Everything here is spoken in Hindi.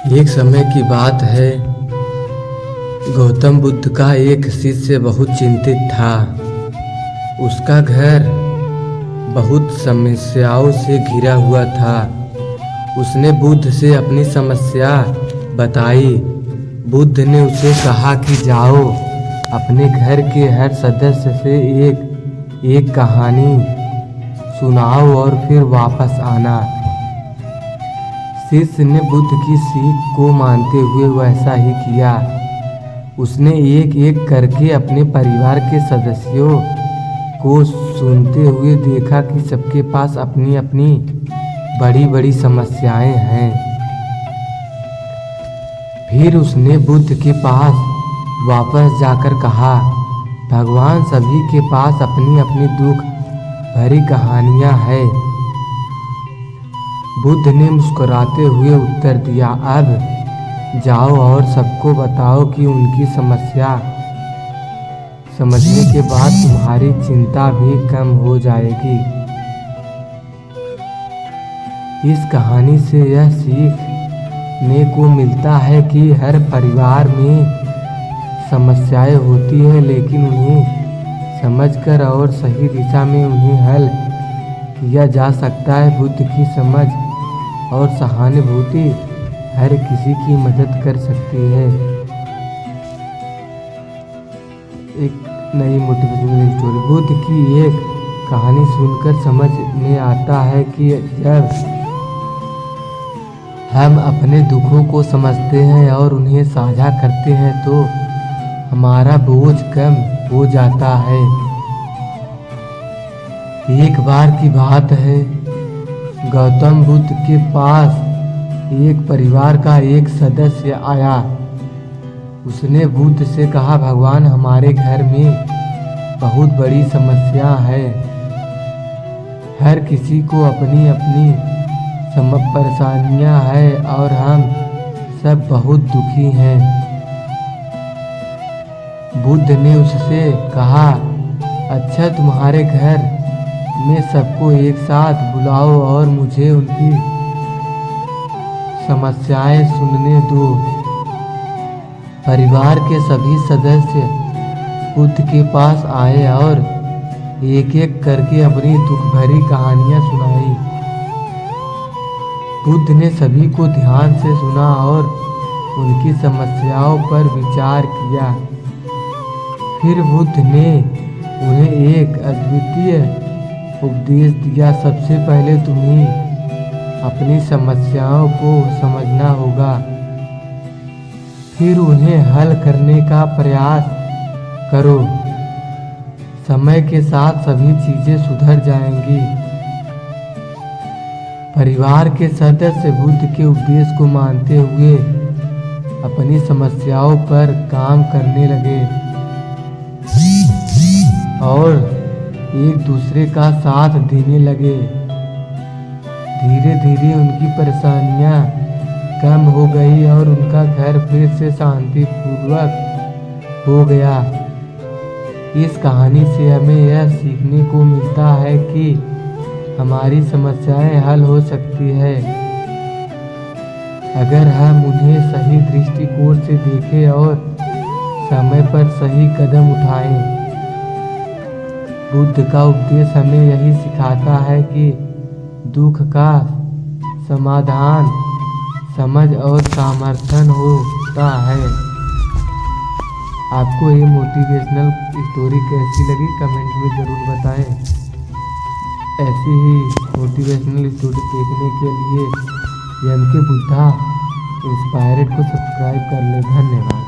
एक समय की बात है। गौतम बुद्ध का एक शिष्य बहुत चिंतित था। उसका घर बहुत समस्याओं से घिरा हुआ था। उसने बुद्ध से अपनी समस्या बताई। बुद्ध ने उसे कहा कि जाओ, अपने घर के हर सदस्य से एक कहानी सुनाओ और फिर वापस आना। शिष्य ने बुद्ध की सीख को मानते हुए वैसा ही किया। उसने एक एक करके अपने परिवार के सदस्यों को सुनते हुए देखा कि सबके पास अपनी अपनी बड़ी बड़ी समस्याएं हैं। फिर उसने बुद्ध के पास वापस जाकर कहा, भगवान, सभी के पास अपनी अपनी दुख भरी कहानियां हैं। बुद्ध ने मुस्कुराते हुए उत्तर दिया, अब जाओ और सबको बताओ कि उनकी समस्या समझने के बाद तुम्हारी चिंता भी कम हो जाएगी। इस कहानी से यह सीखने को मिलता है कि हर परिवार में समस्याएं होती हैं, लेकिन उन्हें समझकर और सही दिशा में उन्हें हल किया जा सकता है। बुद्ध की समझ और सहानुभूति हर किसी की मदद कर सकती है। एक नई मोटिवेशनल स्टोरी। बुद्ध की एक कहानी सुनकर समझ में आता है कि जब हम अपने दुखों को समझते हैं और उन्हें साझा करते हैं तो हमारा बोझ कम हो जाता है। एक बार की बात है, गौतम बुद्ध के पास एक परिवार का एक सदस्य आया। उसने बुद्ध से कहा, भगवान, हमारे घर में बहुत बड़ी समस्या है। हर किसी को अपनी अपनी परेशानियां हैं और हम सब बहुत दुखी हैं। बुद्ध ने उससे कहा, अच्छा, तुम्हारे घर में सबको एक साथ बुलाओ और मुझे उनकी समस्याएं सुनने दो। परिवार के सभी सदस्य बुद्ध के पास आए और एक एक करके अपनी दुख भरी कहानियां सुनाई। बुद्ध ने सभी को ध्यान से सुना और उनकी समस्याओं पर विचार किया। फिर बुद्ध ने उन्हें एक अद्वितीय उपदेश दिया। सबसे पहले तुम्हें अपनी समस्याओं को समझना होगा, फिर उन्हें हल करने का प्रयास करो। समय के साथ सभी चीजें सुधर जाएंगी। परिवार के सदस्य बुद्ध के उपदेश को मानते हुए अपनी समस्याओं पर काम करने लगे और एक दूसरे का साथ देने लगे। धीरे धीरे उनकी परेशानियां कम हो गई और उनका घर फिर से शांतिपूर्वक हो गया। इस कहानी से हमें यह सीखने को मिलता है कि हमारी समस्याएं हल हो सकती है अगर हम उन्हें सही दृष्टिकोण से देखें और समय पर सही कदम उठाएं। बुद्ध का उपदेश हमें यही सिखाता है कि दुख का समाधान समझ और समर्थन होता है। आपको ये मोटिवेशनल स्टोरी कैसी लगी कमेंट में ज़रूर बताएं। ऐसी ही मोटिवेशनल स्टोरी देखने के लिए एम के बुद्धा इंस्पायर्ड को सब्सक्राइब कर लें। धन्यवाद।